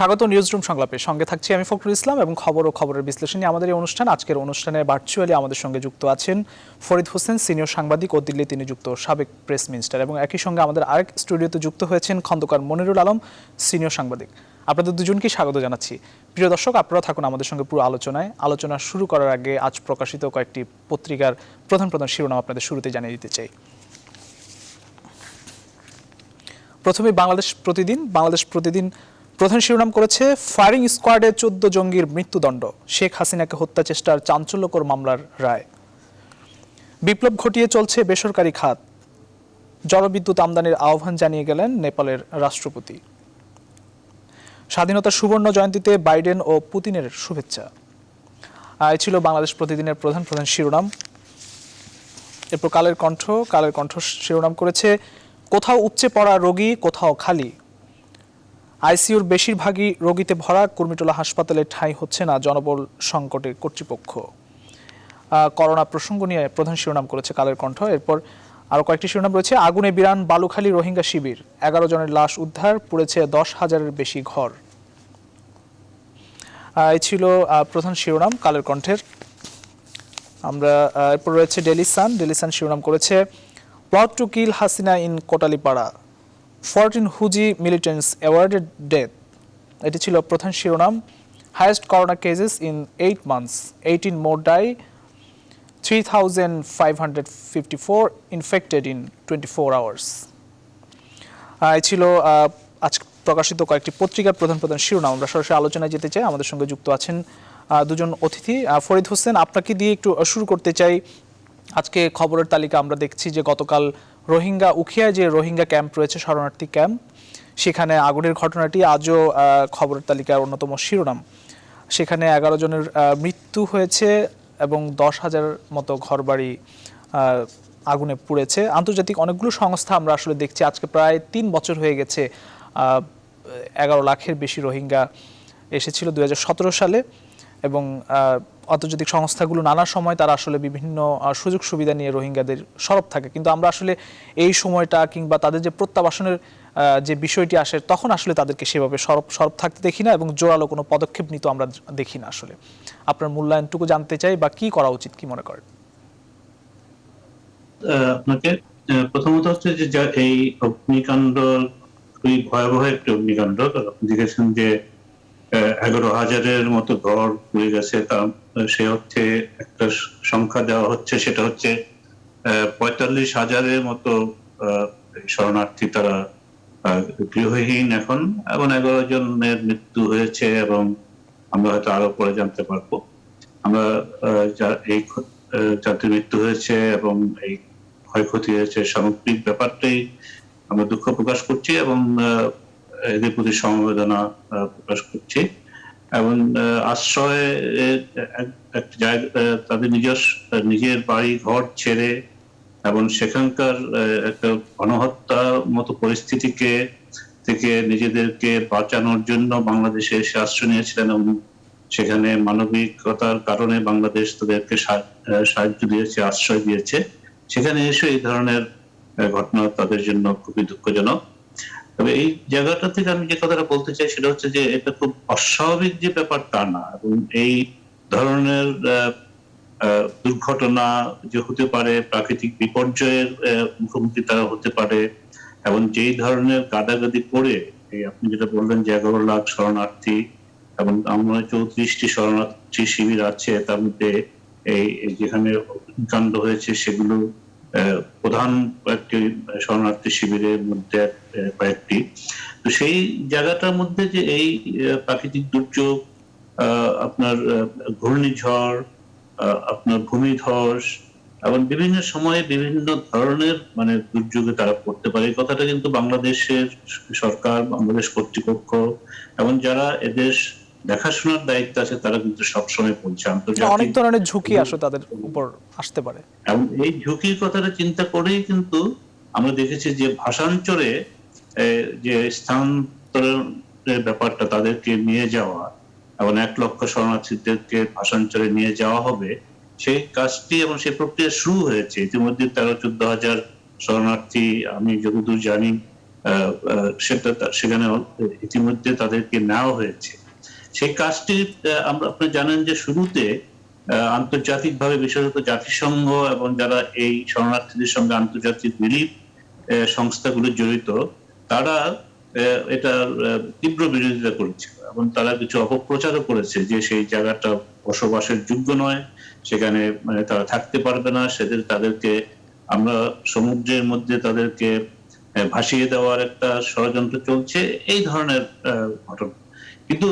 স্বাগত নিউজরুম সংলাপে। সঙ্গে থাকছি আমি ফখরুল ইসলাম এবং খবর ও খবরের বিশ্লেষণী আমাদের এই অনুষ্ঠান। আজকের অনুষ্ঠানে ভার্চুয়ালি আমাদের সঙ্গে যুক্ত আছেন ফরিদ হোসেন, সিনিয়র সাংবাদিক ও দিল্লি তিনি যুক্ত সাবেক প্রেস মিনিস্টার, এবং একই সঙ্গে আমাদের আরেক স্টুডিওতে যুক্ত হয়েছেন খন্দকার মনিরুল আলম, সিনিয়র সাংবাদিক। আপনাদের দুজনকেই স্বাগত জানাচ্ছি। প্রিয় দর্শক, আপনারা থাকুন আমাদের সঙ্গে পুরো আলোচনায়। আলোচনা শুরু করার আগে আজ প্রকাশিত কয়েকটি পত্রিকার প্রধান প্রধান শিরোনাম আপনাদের শুরুতে জানিয়ে দিতে চাই। প্রথমে বাংলাদেশ প্রতিদিন প্রধান শিরোনাম করেছে ফায়ারিং স্কোয়াডে 14 জঙ্গির মৃত্যুদণ্ড, শেখ হাসিনাকে হত্যা চেষ্টার চাঞ্চল্যকর মামলার রায়। বিপ্লব ঘটিয়ে চলছে বেসরকারি খাত, জলবিদ্যুৎ আমদানির আহ্বান জানিয়ে গেলেন নেপালের রাষ্ট্রপতি। স্বাধীনতার সুবর্ণ জয়ন্তীতে বাইডেন ও পুতিনের শুভেচ্ছা। এই ছিল বাংলাদেশ প্রতিদিনের প্রধান প্রধান শিরোনাম। এরপর কালের কণ্ঠ শিরোনাম করেছে কোথাও উপচে পড়া রোগী, কোথাও খালি। আইসিইউর বেশিরভাগই রোগীতে ভরা, কুর্মিটোলা হাসপাতালে ঠাঁই হচ্ছে না জনবল সংকটে কর্তৃপক্ষ। করোনা প্রসঙ্গ নিয়ে প্রধান শিরোনাম করেছে কালের কণ্ঠ। এরপর আরও কয়েকটি শিরোনাম রয়েছে। আগুনে বিরান বালুখালী রোহিঙ্গা শিবির, 11 জনের লাশ উদ্ধার, পুড়েছে 10,000-এর বেশি ঘর। এই ছিল প্রধান শিরোনাম কালের কণ্ঠের। আমরা এরপর রয়েছে ডেইলি সান শিরোনাম করেছে plot to kill Hasina in Kotalipara, 14 HuJI মিলিটেন্টস awarded death. এটি ছিল প্রধান শিরোনাম। Highest corona cases in 8 months, 18 more die, 3,554 infected in 24 hours। এই ছিল আজ প্রকাশিত কয়েকটি পত্রিকার প্রধান প্রধান শিরোনাম। আমরা সরাসরি আলোচনায় যেতে চাই। আমাদের সঙ্গে যুক্ত আছেন দুজন অতিথি। ফরিদ হোসেন, আপনাকে দিয়ে একটু শুরু করতে চাই। আজকে খবরের তালিকা আমরা দেখছি যে গতকাল উখিয়ায় যে রোহিঙ্গা ক্যাম্প রয়েছে, শরণার্থী ক্যাম্প, সেখানে আগুনের ঘটনাটি আজও খবরের তালিকার অন্যতম শিরোনাম। সেখানে 11 জনের মৃত্যু হয়েছে এবং 10,000 মতো ঘরবাড়ি আগুনে পুড়েছে। আন্তর্জাতিক অনেকগুলো সংস্থা আমরা আসলে দেখছি আজকে প্রায় 3 বছর হয়ে গেছে 11 লাখের বেশি রোহিঙ্গা এসেছিল 2017 সালে, এবং আন্তর্জাতিক সংস্থাগুলো নানা সময় তারা আসলে বিভিন্ন সুযোগ সুবিধা নিয়ে রোহিঙ্গাদের সরব থাকে, কিন্তু আমরা আসলে এই সময়টা কিংবা তাদের যে প্রত্যাবাসনের যে বিষয়টি আসে তখন আসলে তাদেরকে সেভাবে সরব থাকতে দেখি না, এবং জোরালো কোনো পদক্ষেপ নিতে আমরা দেখি না। আসলে আপনার মূল্যায়নটুকু জানতে চাই, বা কি করা উচিত, কি মনে করেন? আপনাকে প্রথমত হচ্ছে যে এই অগ্নিকাণ্ড খুবই ভয়াবহ একটি অগ্নিকাণ্ড। আপনি দেখেছেন যে 11,000-এর মতো ঘর পুড়ে গেছে। সে অর্থে একটা সংখ্যা দেওয়া হচ্ছে, সেটা হচ্ছে 45,000-এর মতো শরণার্থী তারা গৃহহীন এখন, এবং 11 জনের মৃত্যু হয়েছে, এবং আমরা হয়তো আরো পরে জানতে পারবো। আমরা এই যাদের মৃত্যু হয়েছে এবং এই ক্ষয়ক্ষতি হয়েছে সামগ্রিক ব্যাপারটাই আমরা দুঃখ প্রকাশ করছি এবং এদের প্রতি সমবেদনা প্রকাশ করছি, এবং আশ্রয় একটা জায়গা, তাদের নিজের বাড়ি ঘর ছেড়ে এবং সেখানকার একটা গণহত্যার মতো থেকে নিজেদেরকে বাঁচানোর জন্য বাংলাদেশে এসে আশ্রয় নিয়েছিলেন, এবং সেখানে মানবিকতার কারণে বাংলাদেশ তাদেরকে সাহায্য দিয়েছে, আশ্রয় দিয়েছে। সেখানে এসে এই ধরনের ঘটনা তাদের জন্য খুবই দুঃখজনক। তবে এই জায়গাটা থেকে আমি যে কথাটা বলতে চাই সেটা হচ্ছে যে এটা খুব অস্বাভাবিক যে ব্যাপার তা না, এবং এই ধরনের দুর্ঘটনা যে হতে পারে, প্রাকৃতিক বিপর্যয়ের মুখোমুখি তারা হতে পারে, এবং যেই ধরনের গাদাগাদি করে আপনি যেটা বললেন যে 11 লাখ শরণার্থী, এবং আমরা 34টি শরণার্থী শিবির আছে, তার মধ্যে এই যেখানে কাণ্ড হয়েছে সেগুলো প্রধান কয়েকটি শরণার্থী শিবিরের মধ্যে কয়েকটি। তো সেই জায়গাটার মধ্যে যে এই প্রাকৃতিক দুর্যোগ, আপনার ঘূর্ণিঝড়, আপনার ভূমিধস, এবং বিভিন্ন সময়ে বিভিন্ন ধরনের দুর্যোগে তারা পড়তে পারে, এই কথাটা কিন্তু বাংলাদেশের সরকার, বাংলাদেশ কর্তৃপক্ষ এবং যারা এদেশ দেখাশোনার দায়িত্ব আছে তারা কিন্তু সবসময় বলছে অনেক ধরনের ঝুঁকি আসলে তাদের উপর আসতে পারে, এবং এই ঝুঁকির কথাটা চিন্তা করেই কিন্তু আমরা দেখেছি যে ভাষান্তরে যে স্থানান্তরের ব্যাপারটা, তাদেরকে নিয়ে যাওয়া এবং 1 লক্ষ শরণার্থীদেরকে ভাষান্তরে নিয়ে যাওয়া হবে, সেই কাজটি এবং সেই প্রক্রিয়া শুরু হয়েছে ইতিমধ্যে। 13-14 হাজার শরণার্থী আমি যতদূর জানি সেখানে ইতিমধ্যে তাদেরকে নেওয়া হয়েছে। সেই কাজটি আমরা, আপনি জানেন যে শুরুতে আন্তর্জাতিকভাবে বিশেষত জাতিসংঘ এবং যারা এই শরণার্থীদের সঙ্গে আন্তর্জাতিক রিলিফ সংস্থাগুলো জড়িত, তারা এটার তীব্র বিরোধিতা করেছিল এবং তারা কিছু অপপ্রচারও করেছে যে সেই জায়গাটা বসবাসের যোগ্য নয়, সেখানে মানে তারা থাকতে পারবে না, তাদেরকে আমরা সমুদ্রের মধ্যে তাদেরকে ভাসিয়ে দেওয়ার একটা ষড়যন্ত্র চলছে, এই ধরনের ঘটনা। কিন্তু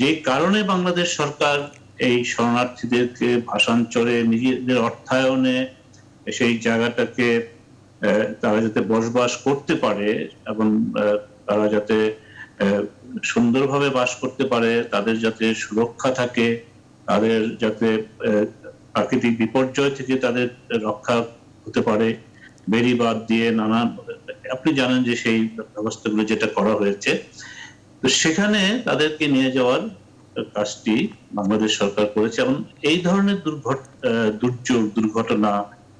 যে কারণে বাংলাদেশ সরকার এই শরণার্থীদেরকে ভাষান্তরে নিজেদের অর্থায়নে সেই জায়গাটাকে তারা যাতে বসবাস করতে পারে এবং তারা যাতে সুন্দরভাবে বাস করতে পারে, তাদের যাতে সুরক্ষা থাকে, তাদের যাতে প্রাকৃতিক বিপর্যয় থেকে তাদের রক্ষা হতে পারে, বেড়িবাঁধ দিয়ে নানা, আপনি জানেন যে সেই ব্যবস্থাগুলো যেটা করা হয়েছে, তো সেখানে তাদেরকে নিয়ে যাওয়ার কাজটি বাংলাদেশ সরকার করেছে। এবং এই ধরনের দুর্যোগ, দুর্ঘটনা,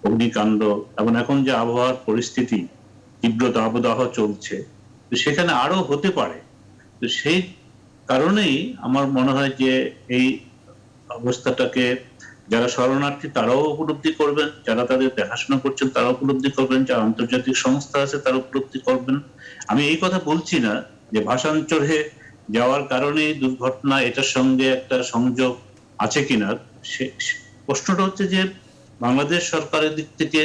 অগ্নিকাণ্ড এবং এখন যে আবহাওয়ার পরিস্থিতি, তীব্র দাবদাহ চলছে, তো সেখানে আরো হতে পারে। তো সেই কারণেই আমার মনে হয় যে এই অবস্থাটাকে যারা শরণার্থী তারাও উপলব্ধি করবেন, যারা তাদের দেখাশোনা করছেন তারা উপলব্ধি করবেন, যারা আন্তর্জাতিক সংস্থা আছে তারা উপলব্ধি করবেন। আমি এই কথা বলছি না যে ভাষান্তরে যাওয়ার কারণে দুর্ঘটনা, এটার সঙ্গে একটা সংযোগ আছে কিনা। প্রশ্নটা হচ্ছে যে বাংলাদেশ সরকারের দিক থেকে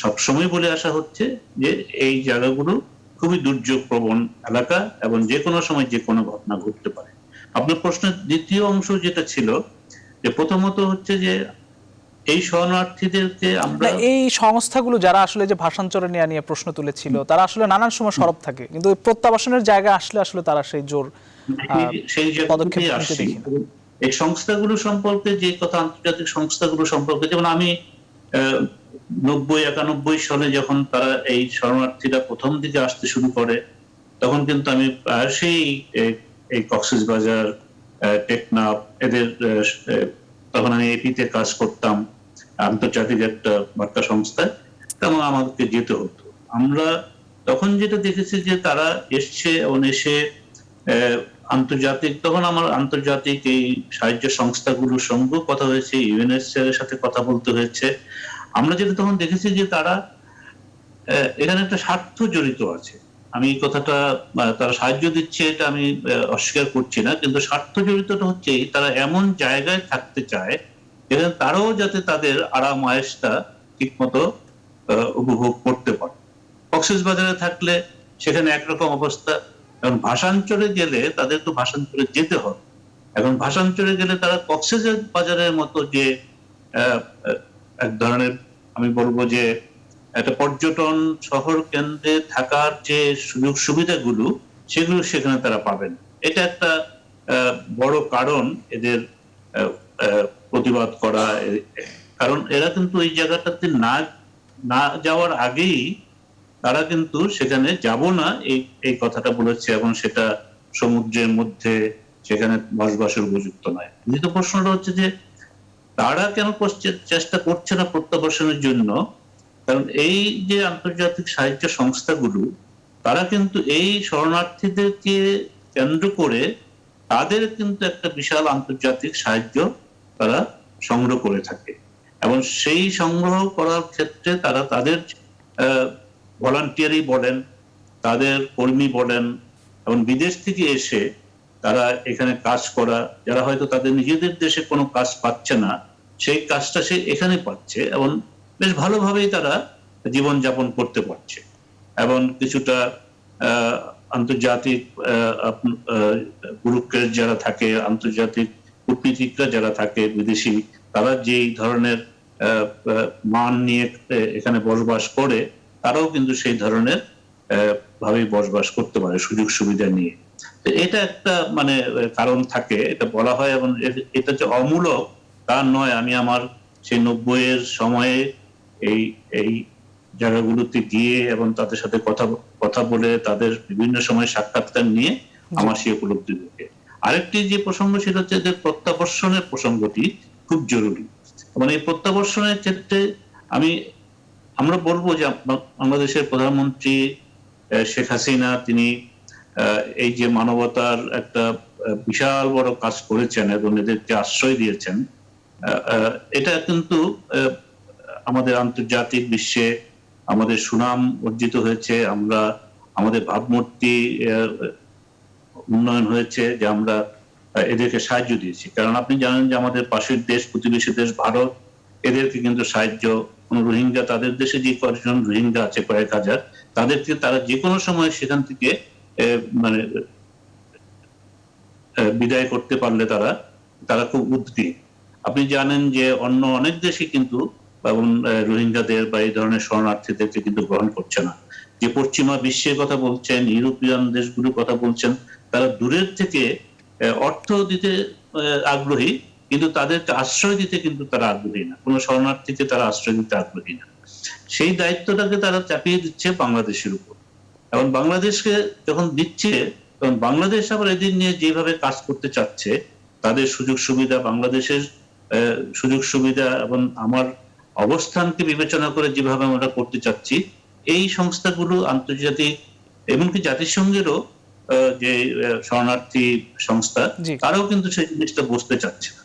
সবসময় বলে আসা হচ্ছে যে এই জায়গাগুলো খুবই দুর্যোগ প্রবণ এলাকা এবং যে কোনো সময় যে কোনো ঘটনা ঘটতে পারে। আপনার প্রশ্নের দ্বিতীয় অংশ যেটা ছিল যে প্রথমত হচ্ছে যে এই শরণার্থীদেরকে আমরা, এই সংস্থাগুলো যারা আসলে যে ভাষান্তরে নিয়ে প্রশ্ন তুলেছিল, তারা আসলে নানান সময় সরব থাকে, কিন্তু প্রত্যাবাসনের জায়গা আসলে আসলে তারা সেই জোর সেই পদক্ষেপ নিতে আসছি। দেখি না। এই সংস্থাগুলো সম্পর্কে যে কথা, আন্তর্জাতিক সংস্থাগুলো সম্পর্কে, যেমন আমি 90-91 সালে যখন তারা এই শরণার্থীরা প্রথম দিকে আসতে শুরু করে, তখন কিন্তু আমি প্রায়শই এই কক্সবাজার, টেকনাফ, এদের তখন আমি এপিতে কাজ করতাম, আন্তর্জাতিক একটা বার্তা সংস্থায়, তেমন আমাদেরকে যেতে হতো। আমরা তখন যেটা দেখেছি যে তারা এসছে এবং এসে আন্তর্জাতিক, তখন আমার আন্তর্জাতিক এই সাহায্য সংস্থাগুলোর সঙ্গে কথা হয়েছে, ইউএনএইচসিআর এর সাথে কথা বলতে হয়েছে। আমরা যেটা তখন দেখেছি যে তারা এখানে একটা স্বার্থ জড়িত আছে। আমি এই কথাটা, তারা সাহায্য দিচ্ছে এটা আমি অস্বীকার করছি না, কিন্তু স্বার্থ জড়িতটা হচ্ছে তারা এমন জায়গায় থাকতে চায় যেখানে তারাও যাতে তাদের আরাম আয়েশটা ঠিক মতো উপভোগ করতে পারে। কক্সবাজারে থাকলে সেখানে একরকম অবস্থা, এখন ভাষান্তরে গেলে তাদের তো ভাষান্তরে যেতে হবে। এখন ভাষান্তরে গেলে তারা কক্সবাজারের মতো যে এক ধরনের, আমি বলবো যে একটা পর্যটন শহর কেন্দ্রে থাকার যে সুযোগ সুবিধাগুলো, সেগুলো সেখানে তারা পাবেন। এটা একটা বড় কারণ এদের প্রতিবাদ করা। কারণ এরা কিন্তু এই জায়গাটাতে না যাওয়ার আগেই তারা কিন্তু সেখানে যাব না এই কথাটা বলেছে, এবং সেটা সমুদ্রের মধ্যে, সেখানে বসবাসের উপযুক্ত নয়। দ্বিতীয় প্রশ্নটা হচ্ছে যে তারা কেন চেষ্টা করছে না প্রত্যাবাসনের জন্য। কারণ এই যে আন্তর্জাতিক সাহায্য সংস্থাগুলো, তারা কিন্তু এই শরণার্থীদেরকে কেন্দ্র করে তাদের কিন্তু একটা বিশাল আন্তর্জাতিক সাহায্য তারা সংগ্রহ করে থাকে, এবং সেই সংগ্রহ করার ক্ষেত্রে তারা তাদের ভলান্টিয়ারই বলেন, তাদের কর্মী বলেন, এবং বিদেশ থেকে এসে তারা এখানে কাজ করা, যারা হয়তো তাদের নিজেদের দেশে কোনো কাজ পাচ্ছে না, সেই কাজটা সে এখানে পাচ্ছে এবং বেশ ভালোভাবেই তারা জীবনযাপন করতে পারছে। এবং কিছুটা আন্তর্জাতিক ব্যুরোক্রেট যারা থাকে, আন্তর্জাতিক কূটনীতিকরা যারা থাকে বিদেশি, তারা যেই ধরনের মান নিয়ে এখানে বসবাস করে, তারাও কিন্তু সেই ধরনের ভাবেই বসবাস করতে পারে সুযোগ সুবিধা নিয়ে। এটা একটা মানে কারণ থাকে, এটা বলা হয়, এবং এটা যে অমূলক তা নয়। আমি আমার সেই 90-এর সময়ে এই জায়গাগুলোতে গিয়ে এবং তাদের সাথে কথা বলে, তাদের বিভিন্ন সময় সাক্ষাৎকার নিয়ে আমার সেই উপলব্ধি হয়েছে। আরেকটি যে প্রসঙ্গ, সেটা হচ্ছে যে প্রত্যাবর্ষণের প্রসঙ্গটি খুব জরুরি। মানে এই প্রত্যাবর্ষণের ক্ষেত্রে আমরা বলবো যে বাংলাদেশের প্রধানমন্ত্রী শেখ হাসিনা তিনি এই যে মানবতার একটা বিশাল বড় কাজ করেছেন এবং এদেরকে আশ্রয় দিয়েছেন, এটা কিন্তু আমাদের আন্তর্জাতিক বিশ্বে আমাদের সুনাম অর্জিত হয়েছে। আমরা আমাদের ভাবমূর্তি উন্নয়ন হয়েছে যে আমরা এদেরকে সাহায্য দিয়েছি। কারণ আপনি জানেন যে আমাদের পাশের দেশ, প্রতিবেশী দেশ ভারত, এদেরকে কিন্তু সাহায্য, কোন রোহিঙ্গা, তাদের দেশে যে কয়েকজন রোহিঙ্গা আছে কয়েক হাজার, তাদেরকে তারা যে কোনো সময় সেখান থেকে মানে বিদায় করতে পারলে তারা তারা খুব উদ্গ্রীব। আপনি জানেন যে অন্য অনেক দেশই কিন্তু রোহিঙ্গাদের বা এই ধরনের শরণার্থীদেরকে কিন্তু গ্রহণ করছে না। যে পশ্চিমা বিশ্বের কথা বলছেন, ইউরোপিয়ান দেশগুলোর কথা বলছেন, তারা দূরের থেকে অর্থ দিতে আগ্রহী, কিন্তু তাদেরকে আশ্রয় দিতে কিন্তু তারা আগ্রহী না, কোনো শরণার্থীকে তারা আশ্রয় দিতে আগ্রহী না। সেই দায়িত্বটাকে তারা চাপিয়ে দিচ্ছে বাংলাদেশের উপর। এবং বাংলাদেশকে যখন দিচ্ছে, তখন বাংলাদেশ আবার এদিন নিয়ে যেভাবে কাজ করতে চাচ্ছে, তাদের সুযোগ সুবিধা, বাংলাদেশের সুযোগ সুবিধা এবং আমার অবস্থানকে বিবেচনা করে যেভাবে আমরা করতে চাচ্ছি, এই সংস্থাগুলো আন্তর্জাতিক এমনকি জাতিসংঘেরও যে শরণার্থী সংস্থা, তারাও কিন্তু সেই জিনিসটা বুঝতে চাচ্ছে না।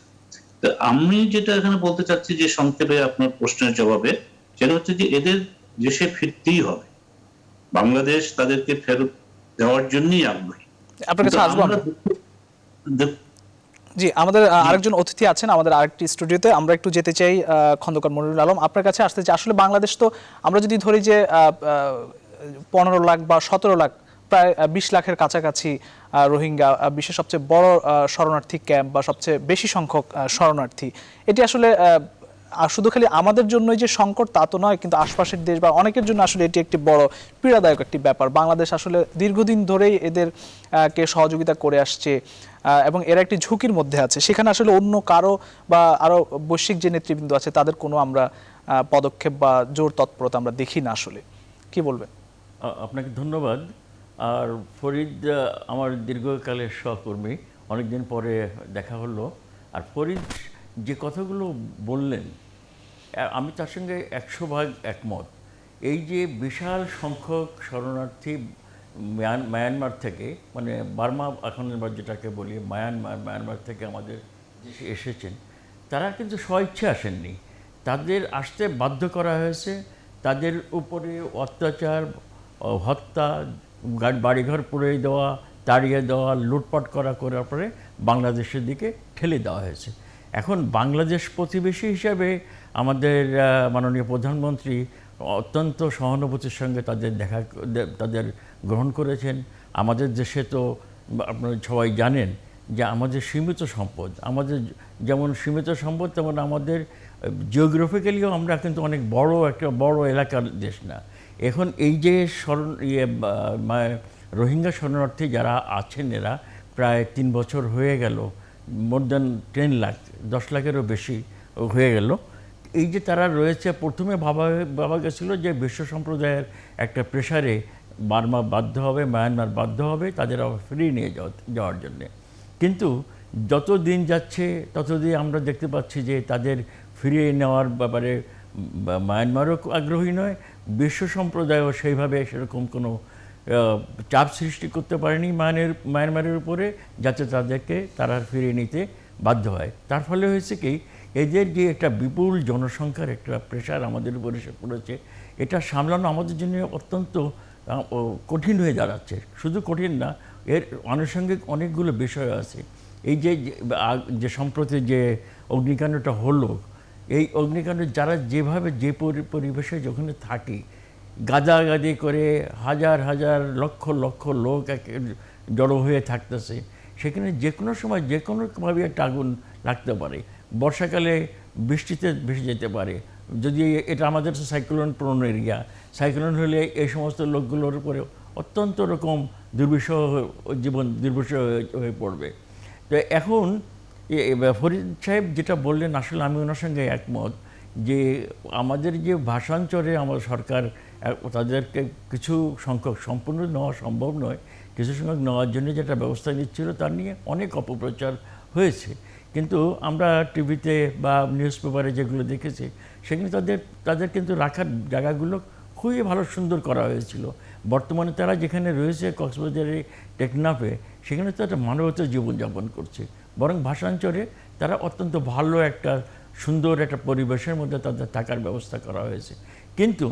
তো আমি যেটা এখানে বলতে চাচ্ছি যে সংক্ষেপে আপনার প্রশ্নের জবাবে, সেটা হচ্ছে যে এদের দেশে ফিরতেই হবে, বাংলাদেশ তাদেরকে ফেরত দেওয়ার জন্যই আগ্রহী। আপনার কাছে আসবো আমরা। জি, আমাদের আরেকজন অতিথি আছেন আমাদের আরেকটি স্টুডিওতে, আমরা একটু যেতে চাই খন্দকার মনিরুল আলম, আপনার কাছে আসতে চাই। আসলে বাংলাদেশ তো আমরা যদি ধরি যে 15 লাখ বা 17 লাখ, প্রায় 20 লাখের কাছাকাছি রোহিঙ্গা, বিশ্বের সবচেয়ে বড় শরণার্থী ক্যাম্প বা সবচেয়ে বেশি সংখ্যক শরণার্থী, এটি আসলে শুধু খালি আমাদের জন্যই যে সংকট তা তো নয়, কিন্তু আশপাশের দেশ বা অনেকের জন্য আসলে এটি একটি বড় পীড়াদায়ক একটি ব্যাপার। বাংলাদেশ আসলে দীর্ঘদিন ধরেই এদের কে সহযোগিতা করে আসছে এবং এরা একটি ঝুঁকির মধ্যে আছে। সেখানে আসলে অন্য কারো বা আরো বৈশ্বিক যে নেতৃবৃন্দ আছে তাদের কোনো আমরা পদক্ষেপ বা জোর তৎপরতা আমরা দেখি না। আসলে কি বলবেন? আপনাকে ধন্যবাদ। আর ফরিদ আমার দীর্ঘকালের সহকর্মী, অনেকদিন পরে দেখা হলো। আর ফরিদ যে কথাগুলো বললেন, আমি তার সঙ্গে 100% একমত। এই যে বিশাল সংখ্যক শরণার্থী মায়ানমার থেকে, মানে বার্মা এখন যেটাকে বলি মায়ানমার থেকে আমাদের দেশে এসেছেন, তারা কিন্তু স্বইচ্ছে আসেননি, তাদের আসতে বাধ্য করা হয়েছে। তাদের উপরে অত্যাচার, হত্যা, বাড়িঘর পুড়িয়ে দেওয়া, তাড়িয়ে দেওয়া, লুটপাট করার পরে বাংলাদেশের দিকে ঠেলে দেওয়া হয়েছে। এখন বাংলাদেশ প্রতিবেশী হিসাবে আমাদের মাননীয় প্রধানমন্ত্রী অত্যন্ত সহানুভূতির সঙ্গে তাদের গ্রহণ করেছেন। আমাদের দেশে তো আপনারা সবাই জানেন যে আমাদের সীমিত সম্পদ, আমাদের যেমন সীমিত সম্পদ, তেমন আমাদের জিওগ্রাফিক্যালিও আমরা কিন্তু অনেক একটা বড় এলাকার দেশ না। এখন এই যে রোহিঙ্গা শরণার্থী যারা আছেন, এরা প্রায় 3 বছর হয়ে গেল, মোর দ্যান 10 লাখ, 10 লাখেরও বেশি হয়ে গেল। এই যে তারা রয়েছে, প্রথমে ভাবা গেছিলো যে বিশ্ব সম্প্রদায়ের একটা প্রেশারে বার্মা বাধ্য হবে, মায়ানমার বাধ্য হবে তাদের আবার ফিরিয়ে নিয়ে যাওয়ার জন্যে। কিন্তু যত দিন যাচ্ছে ততদিন আমরা দেখতে পাচ্ছি যে তাদের ফিরিয়ে নেওয়ার ব্যাপারে মায়ানমারও আগ্রহী নয়, বিশ্ব সম্প্রদায়ও সেইভাবে সেরকম কোনো চাপ সৃষ্টি করতে পারেনি মায়ানমারের উপরে, যাতে তারা ফিরিয়ে নিতে বাধ্য হয়। তার ফলে হয়েছে কি, এদের যে একটা বিপুল জনসংখ্যার একটা প্রেশার আমাদের উপরে এসে পড়েছে, এটা সামলানো আমাদের জন্য অত্যন্ত কঠিন হয়ে দাঁড়াচ্ছে। শুধু কঠিন না, এর আনুষঙ্গিক অনেকগুলো বিষয় আছে। এই যে সম্প্রতি যে অগ্নিকাণ্ডটা হলো, এই অগ্নিকাণ্ডে যারা যেভাবে যে পরিবেশে যখন থাকি, গাদাগাদি করে হাজার হাজার লক্ষ লক্ষ লোক জড়ো হয়ে থাকতেছে, সেখানে যে কোনো সময় যে কোনোভাবে একটা আগুন লাগতে পারে। বর্ষাকালে বৃষ্টিতে ভেসে যেতে পারে, যদি এটা আমাদের সাইক্লোন প্রোন এরিয়া, সাইক্লোন হলে এই সমস্ত লোকগুলোর উপরে অত্যন্ত রকম জীবন দুর্বিষহ হয়ে পড়বে। তো এখন ফরিদ সাহেব যেটা বললেন, আসলে আমি ওনার সঙ্গে একমত যে আমাদের যে ভাষাঞ্চলে আমাদের সরকার তাদেরকে কিছু সংখ্যক, সম্পূর্ণ নেওয়া সম্ভব নয়, কিছু সংখ্যক নেওয়ার জন্য যেটা ব্যবস্থা নিচ্ছিল তার নিয়ে অনেক অপপ্রচার হয়েছে। কিন্তু আমরা টিভিতে বা নিউজ পেপারে যেগুলো দেখেছি, সেখানে তাদের কিন্তু রাখার জায়গাগুলো খুবই ভালো সুন্দর করা হয়েছিল। বর্তমানে তারা যেখানে রয়েছে কক্সবাজারে টেকনাফে, সেখানে তো একটা মানবতার জীবনযাপন করছে, বরং ভাষাঞ্চলে তারা অত্যন্ত ভালো একটা সুন্দর একটা পরিবেশের মধ্যে তাদের থাকার ব্যবস্থা করা হয়েছে। কিন্তু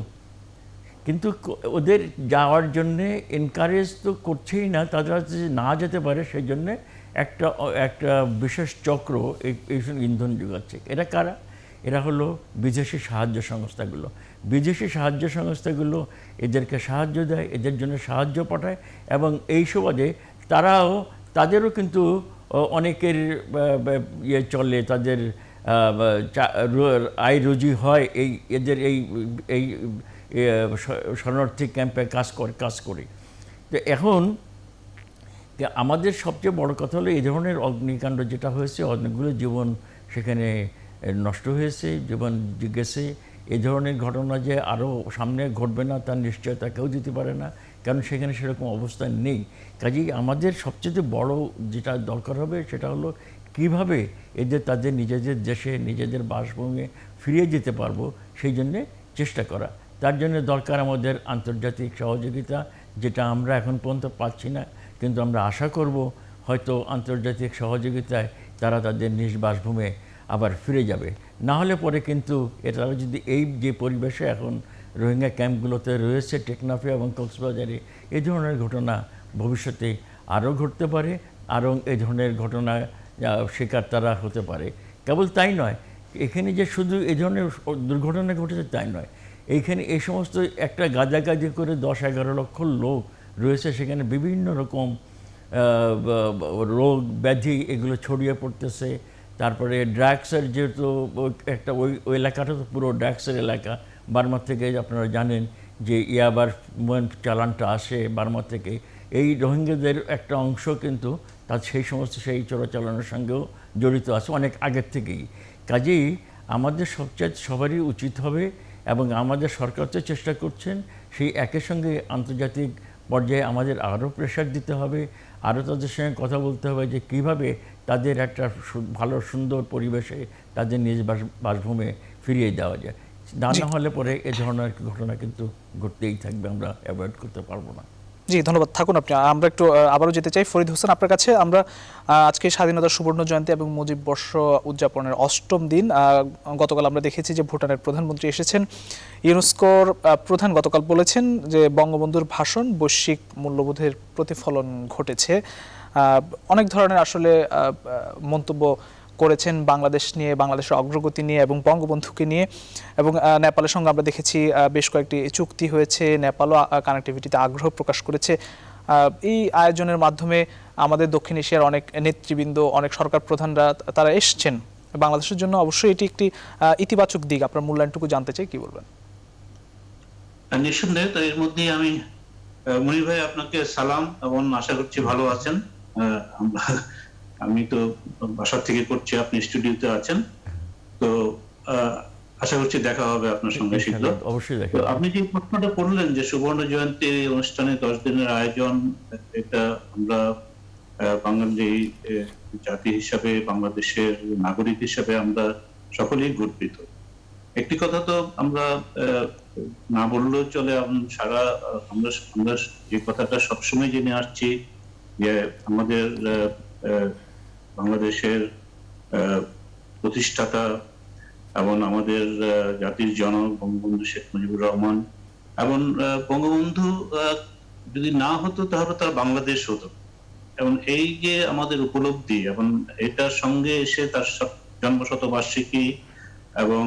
কিন্তু ওদের যাওয়ার জন্যে এনকারেজ তো করছেই না, তারা যে না যেতে পারে সেই জন্যে একটা একটা বিশেষ চক্র এই ইন্ধন যোগাচ্ছে। এরা কারা? এরা হলো বিদেশি সাহায্য সংস্থাগুলো। বিদেশি সাহায্য সংস্থাগুলো এদেরকে সাহায্য দেয়, এদের জন্য সাহায্য পাঠায়, এবং এই সুবাদে তাদেরও কিন্তু অনেকের ইয়ে চলে, তাদের আয় রুজি হয় এদের এই শরণার্থী ক্যাম্পে কাজ করে। তো এখন আমাদের সবচেয়ে বড় কথা হলো এই ধরনের অগ্নিকাণ্ড যেটা হয়েছে, অনেকগুলো জীবন সেখানে নষ্ট হয়েছে, জীবন গেছে। এই ধরনের ঘটনা যে আরও সামনে ঘটবে না তার নিশ্চয়তা কেউ দিতে পারে না, কারণ সেখানে সেরকম অবস্থা নেই। কাজেই আমাদের সবচেয়ে বড় যেটা দরকার হবে সেটা হলো কীভাবে তাদের নিজেদের দেশে নিজেদের বাসভূমে ফিরিয়ে যেতে পারবো, সেই জন্যে চেষ্টা করা। তার জন্য দরকার আমাদের আন্তর্জাতিক সহযোগিতা, যেটা আমরা এখন পর্যন্ত পাচ্ছি না, কিন্তু আমরা আশা করব হয়তো আন্তর্জাতিক সহযোগিতায় তারা তাদের নিজ বাসভূমে আবার ফিরে যাবে। না হলে পরে কিন্তু এটাও যদি এই যে পরিবেশে এখন রোহিঙ্গা ক্যাম্পগুলোতে রয়েছে টেকনাফে এবং কক্সবাজারে, এই ধরনের ঘটনা ভবিষ্যতে আরও ঘটতে পারে, আরও এই ধরনের ঘটনা শিকার তারা হতে পারে। কেবল তাই নয়, এখানে যে শুধু এই ধরনের দুর্ঘটনা ঘটেছে তাই নয়, এইখানে এই সমস্ত একটা গাদাগাদি করে 10-11 লক্ষ লোক রয়েছে, সেখানে বিভিন্ন রকম রোগ ব্যাধি এগুলো ছড়িয়ে পড়তেছে। তারপরে ড্রাগসের যেহেতু একটা ওই এলাকাটা তো পুরো ড্রাগসের এলাকা, বার্মা থেকে আপনারা জানেন যে ইয়াবার চালানটা আসে বার্মা থেকে। এই রোহিঙ্গাদের একটা অংশ কিন্তু তার সেই চোরাচালানের সঙ্গেও জড়িত আছে অনেক আগের থেকেই। কাজেই আমাদের সবারই উচিত হবে, এবং আমাদের সরকার তো চেষ্টা করছেন, সেই একই সঙ্গে আন্তর্জাতিক পর্যায়ে আমাদের আরও প্রেশার দিতে হবে, আরও তাদের সঙ্গে কথা বলতে হবে যে কীভাবে তাদের একটা ভালো সুন্দর পরিবেশে তাদের নিজ বাসভূমে ফিরিয়ে দেওয়া যায়। না হলে পরে এ ধরনের ঘটনা কিন্তু ঘটতেই থাকবে, আমরা অ্যাভয়েড করতে পারবো না। জি, ধন্যবাদ, থাকুন আপনি। আমরা একটু আবারও যেতে চাই ফরিদ হোসেন আপনার কাছে। আমরা আজকে স্বাধীনতার সুবর্ণ জয়ন্তী এবং মুজিব বর্ষ উদযাপনের 8ম দিন। গতকাল আমরা দেখেছি যে ভুটানের প্রধানমন্ত্রী এসেছেন। ইউনেস্কোর প্রধান গতকাল বলেছেন যে বঙ্গবন্ধুর ভাষণ বৈশ্বিক মূল্যবোধের প্রতিফলন ঘটেছে। অনেক ধরনের আসলে মন্তব্য করেছেন বাংলাদেশ নিয়ে, বাংলাদেশের অগ্রগতি নিয়ে এবং বঙ্গবন্ধুকে নিয়ে। এবং নেপালের সঙ্গে আমরা দেখেছি বেশ কয়েকটি চুক্তি হয়েছে, নেপালও কানেক্টিভিটিতে আগ্রহ প্রকাশ করেছে। এই আয়োজনের মাধ্যমে আমাদের দক্ষিণ এশিয়ার অনেক নেতৃবৃন্দ, অনেক সরকার প্রধানরা তারা এসছেন। বাংলাদেশের জন্য অবশ্যই এটি একটি ইতিবাচক দিক। আপনার মূল্যায়নটুকু জানতে চাই, কি বলবেন? নিঃসন্দেহে। তো এর মধ্যেই আমি মনির ভাই আপনাকে সালাম, এবং আশা করছি ভালো আছেন। আমি তো বাসা থেকে করছি, আপনি স্টুডিওতে আছেন, তো আশা করছি দেখা হবে আপনার সঙ্গে শীঘ্র। অবশ্যই দেখা। আপনি যে প্রশ্নটা করলেন যে সুবর্ণ জয়ন্তী অনুষ্ঠানে 10 দিনের আয়োজন, এটা আমরা বাঙালি জাতি হিসাবে, বাংলাদেশের নাগরিক হিসাবে আমরা সকলেই গর্বিত। একটি কথা তো আমরা না বললেও চলে, আমরা যে কথাটা সবসময় জেনে আসছি যে আমাদের বাংলাদেশের প্রতিষ্ঠাতা এবং আমাদের জাতির জনক বঙ্গবন্ধু শেখ মুজিবুর রহমান, এবং বঙ্গবন্ধু যদি না হতো তাহলে তার বাংলাদেশ হতো। এবং এই যে আমাদের উপলব্ধি, এবং এটার সঙ্গে এসে তার জন্মশতবার্ষিকী এবং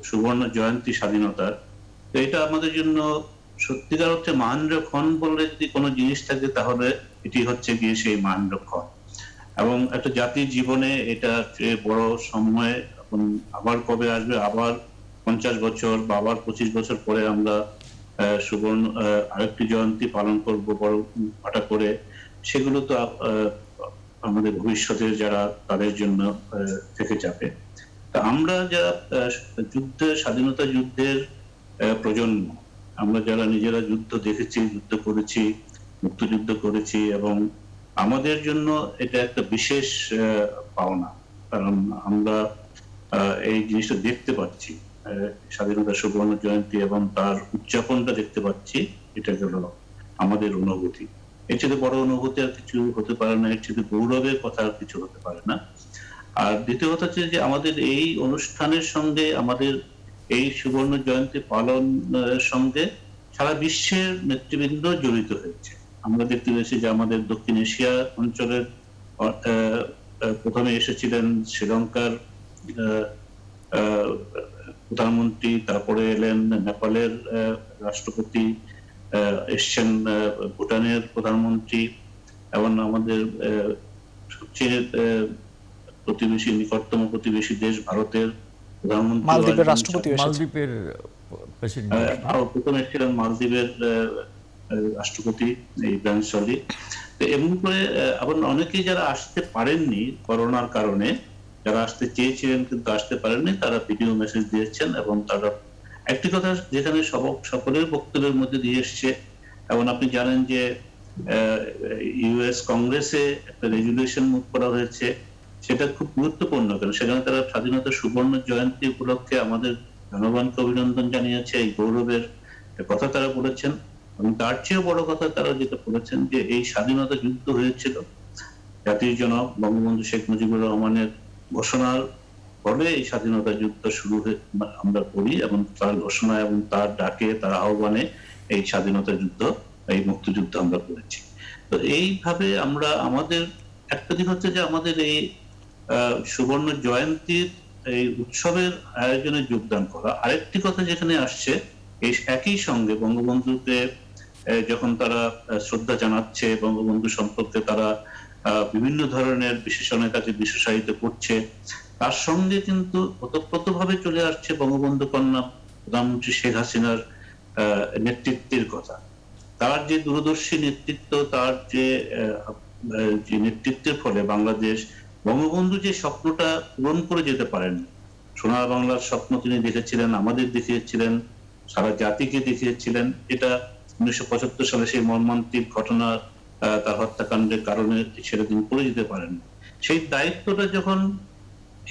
সুবর্ণ জয়ন্তী স্বাধীনতার, তো এটা আমাদের জন্য সত্যিকার অর্থে মহেন্দ্রক্ষণ বলে যদি কোনো জিনিস থাকে তাহলে এটি হচ্ছে গিয়ে সেই মহেন্দ্রক্ষণ। এবং একটা জাতির জীবনে এটা বড় সময়, এখন আবার কবে আসবে, আবার 50 বছর বা আবার 25 বছর পরে আমরা সুবর্ণ আরেকটি জয়ন্তী পালন করব বড় পাটা করে। সেগুলো তো আমাদের ভবিষ্যতে যারা তাদের জন্য থেকে যাবে। তা আমরা যারা স্বাধীনতা যুদ্ধের প্রজন্ম, আমরা যারা নিজেরা যুদ্ধ দেখেছি, যুদ্ধ করেছি, মুক্তিযুদ্ধ করেছি, এবং আমাদের জন্য এটা একটা বিশেষ পাওনা, কারণ আমরা এই জিনিসটা দেখতে পাচ্ছি, স্বাধীনতা সুবর্ণ জয়ন্তী এবং তার উদযাপনটা দেখতে পাচ্ছি এটা গেল আমাদের অনুভূতি। এর চেয়ে বড় অনুভূতি আর কিছু হতে পারে না, এর চেয়ে গৌরবের কথা আর কিছু হতে পারে না। আর দ্বিতীয় কথা হচ্ছে যে আমাদের এই অনুষ্ঠানের সঙ্গে, আমাদের এই সুবর্ণ জয়ন্তী পালনের সঙ্গে সারা বিশ্বের নেতৃবৃন্দ জড়িত হয়েছে। আমরা দেখতে পেয়েছি যে আমাদের দক্ষিণ এশিয়া অঞ্চলের প্রথমে এসেছিলেন শ্রীলঙ্কার প্রধানমন্ত্রী, তারপরে এলেন নেপালের রাষ্ট্রপতি, এসছেন ভুটানের প্রধানমন্ত্রী, এবং আমাদের সবচেয়ে প্রতিবেশী, নিকটতম প্রতিবেশী দেশ ভারতের প্রধানমন্ত্রী, মালদ্বীপের রাষ্ট্রপতি, মালদ্বীপের প্রেসিডেন্ট, প্রথমে ছিলেন মালদ্বীপের রাষ্ট্রপতি ইব্রাহিম সলিহ। তো এমন করে আবার অনেকেই যারা আসতে পারেননি করোনার কারণে, যারা আসতে চেয়েছিলেন কিন্তু আসতে পারেননি, তারা ভিডিও মেসেজ দিয়েছেন। এবং তারা একটি কথা যেখানে সকলের বক্তব্যের মধ্যে দিয়ে এসছে, এবং আপনি জানেন যে ইউএস কংগ্রেসে একটা রেজুলেশন মুভ করা হয়েছে, সেটা খুব গুরুত্বপূর্ণ। কারণ সেখানে তারা স্বাধীনতা সুবর্ণ জয়ন্তী উপলক্ষে আমাদের জনগণকে অভিনন্দন জানিয়েছে, এই গৌরবের কথা তারা বলেছেন। এবং তার চেয়েও বড় কথা তারা যেটা বলেছেন যে এই স্বাধীনতা যুদ্ধ হয়েছিল জাতির জনক বঙ্গবন্ধু শেখ মুজিবুর রহমানের ঘোষণার ফলে এই স্বাধীনতা যুদ্ধ শুরু আমরা করি, এবং তার ঘোষণা এবং তার ডাকে, তার আহ্বানে এই স্বাধীনতা যুদ্ধ, এই মুক্তিযুদ্ধ আমরা করেছি। তো এইভাবে আমরা আমাদের একটা দিক হচ্ছে যে আমাদের এই সুবর্ণ জয়ন্তীর এই উৎসবের আয়োজনে যোগদান করা। আরেকটি কথা যেখানে আসছে, এই একই সঙ্গে বঙ্গবন্ধুকে যখন তারা শ্রদ্ধা জানাচ্ছে, বঙ্গবন্ধু সম্পর্কে তারা বিভিন্ন ধরনের বিশেষণে তাকে বিশেষায়িত করছে, তার সঙ্গে কিন্তু ওতপ্রোতভাবে চলে আসছে বঙ্গবন্ধু কন্যা প্রধানমন্ত্রী শেখ হাসিনার নেতৃত্বের কথা। তার যে দূরদর্শী নেতৃত্ব, তার যে নেতৃত্বের ফলে বাংলাদেশ, বঙ্গবন্ধু যে স্বপ্নটা পূরণ করে যেতে পারেন, সোনার বাংলার স্বপ্ন তিনি দেখেছিলেন, আমাদের দেখিয়েছিলেন, সারা জাতিকে দেখিয়েছিলেন। এটা 1975 সালে সেই মর্মান্তিক ঘটনা, তার হত্যাকাণ্ডের কারণে সেটা তিনি করে যেতে পারেন। সেই দায়িত্বটা যখন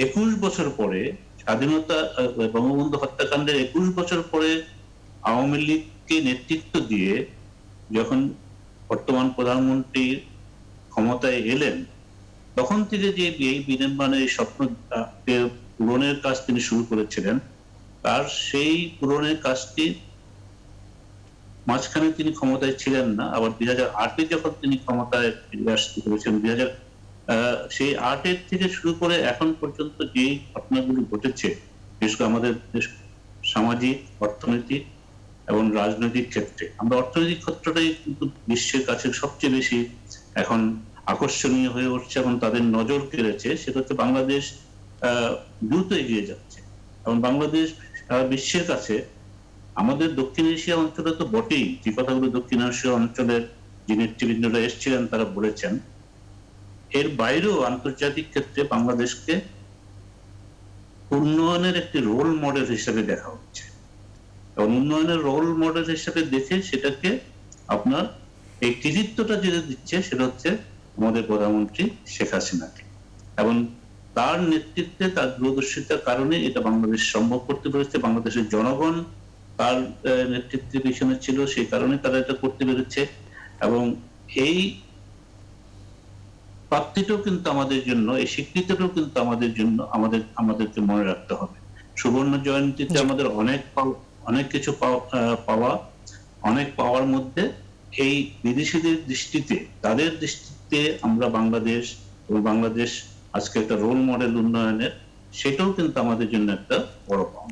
21 বছর পরে, স্বাধীনতা বঙ্গবন্ধু হত্যাকাণ্ডের 21 বছর পরে আওয়ামী লীগকে নেতৃত্ব দিয়ে যখন বর্তমান প্রধানমন্ত্রী ক্ষমতায় এলেন, তখন থেকে যে এই বিনির্মাণের স্বপ্ন পূরণের কাজ তিনি শুরু করেছিলেন, তার সেই পূরণের কাজটি মাঝখানে তিনি ক্ষমতায় ছিলেন না। আবার 2008-এ যখন তিনি ক্ষমতায় ফিরে আসতে পেরেছেন, সেই 2008 থেকে শুরু করে এখন পর্যন্ত যে ঘটনাগুলি ঘটেছে, বিশেষ করে আমাদের সামাজিক, অর্থনৈতিক এবং রাজনৈতিক ক্ষেত্রে, আমরা অর্থনৈতিক ক্ষেত্রটাই কিন্তু বিশ্বের কাছে সবচেয়ে বেশি এখন আকর্ষণীয় হয়ে উঠছে এবং তাদের নজর কেড়েছে। সেটা হচ্ছে বাংলাদেশ দ্রুত এগিয়ে যাচ্ছে, এবং বাংলাদেশ সারা বিশ্বের কাছে, আমাদের দক্ষিণ এশিয়া অঞ্চলে তো বটেই, যে কথাগুলো দক্ষিণ এশিয়া অঞ্চলের যে নেতৃবৃন্দরা এসেছিলেন তারা বলেছেন, এর বাইরেও আন্তর্জাতিক ক্ষেত্রে বাংলাদেশকে উন্নয়নের একটি রোল মডেল হিসেবে দেখা হচ্ছে। এবং উন্নয়নের রোল মডেল হিসেবে দেখে সেটাকে আপনার এই কৃতিত্বটা যেটা দিচ্ছে, সেটা হচ্ছে আমাদের প্রধানমন্ত্রী শেখ হাসিনাকে। এবং তার নেতৃত্বে, তার দূরদর্শিতার কারণে এটা বাংলাদেশ সম্ভব করতে পেরেছে। বাংলাদেশের জনগণ তার নেতৃত্বের পিছনে ছিল, সেই কারণে তারা এটা করতে পেরেছে। এবং এই প্রাপ্তিটাও কিন্তু আমাদের জন্য, এই স্বীকৃতিটাও কিন্তু আমাদের জন্য, আমাদেরকে মনে রাখতে হবে। সুবর্ণ জয়ন্তীতে আমাদের অনেক কিছু পাওয়া, অনেক পাওয়ার মধ্যে এই বিদেশিদের দৃষ্টিতে, তাদের দৃষ্টিতে আমরা বাংলাদেশ, এবং বাংলাদেশ আজকে একটা রোল মডেল উন্নয়নের, সেটাও কিন্তু আমাদের জন্য একটা বড় পাওয়া।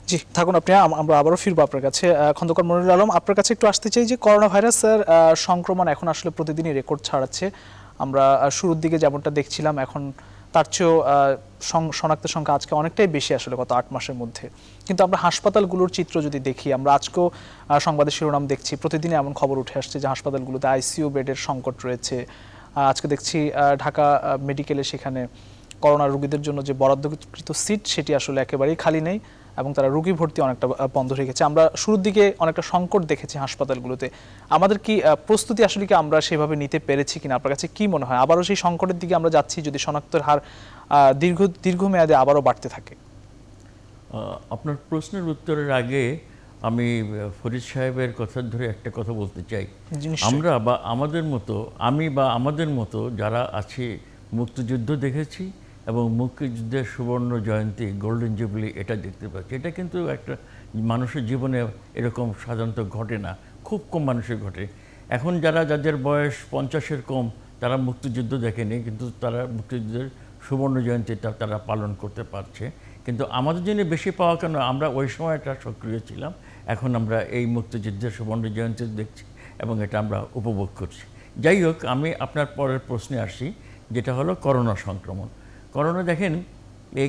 জি, থাকুন আপনি, আমরা আবারও ফিরবো আপনার কাছে। খন্দকার মনিরুল আলম, আপনার কাছে একটু আসতে চাই যে করোনা ভাইরাসের সংক্রমণ এখন আসলে প্রতিদিনই রেকর্ড ছাড়াচ্ছে। আমরা শুরুর দিকে যেমনটা দেখছিলাম, এখন তার চেয়েও শনাক্তের সংখ্যা আজকে অনেকটাই বেশি আসলে গত 8 মাসের মধ্যে। কিন্তু আমরা হাসপাতালগুলোর চিত্র যদি দেখি, আমরা আজকেও সংবাদের শিরোনাম দেখছি, প্রতিদিনই এমন খবর উঠে আসছে যে হাসপাতালগুলোতে আইসিইউ বেডের সংকট রয়েছে। আজকে দেখছি ঢাকা মেডিকেলে সেখানে করোনা রোগীদের জন্য যে বরাদ্দকৃত সিট, সেটি আসলে একেবারেই খালি নেই, এবং তারা রোগী ভর্তি অনেকটা বন্ধ রেখেছে। আমরা শুরুর দিকে অনেকটা সংকট দেখেছি হাসপাতালগুলোতে। আমাদের কি প্রস্তুতি আসলে কি আমরা সেভাবে নিতে পেরেছি কিনা, আপনার কাছে কি মনে হয়? আবারও সেই সংকটের দিকে আমরা যাচ্ছি যদি শনাক্তের হার দীর্ঘমেয়াদে আবারও বাড়তে থাকে? আপনার প্রশ্নের উত্তরের আগে আমি ফরিদ সাহেবের কথা ধরে একটা কথা বলতে চাই। নিশ্চয়ই। আমরা বা আমাদের মতো, আমি বা আমাদের মতো যারা আছি, মুক্তিযুদ্ধ দেখেছি এবং মুক্তিযুদ্ধের সুবর্ণ জয়ন্তী, গোল্ডেন জুবলি এটা দেখতে পাচ্ছি। এটা কিন্তু একটা মানুষের জীবনে এরকম সাধারণত ঘটে না, খুব কম মানুষের ঘটে। এখন যাদের বয়স 50-এর কম, তারা মুক্তিযুদ্ধ দেখেনি, কিন্তু তারা মুক্তিযুদ্ধের সুবর্ণ জয়ন্তীটা তারা পালন করতে পারছে। কিন্তু আমাদের জন্য বেশি পাওয়া কেন, আমরা ওই সময়টা সক্রিয় ছিলাম। এখন আমরা এই মুক্তিযুদ্ধের সুবর্ণ জয়ন্তী দেখছি এবং এটা আমরা উপভোগ করছি। যাই হোক, আমি আপনার পরের প্রশ্নে আসি, যেটা হলো করোনা সংক্রমণ। করোনা দেখেন, এই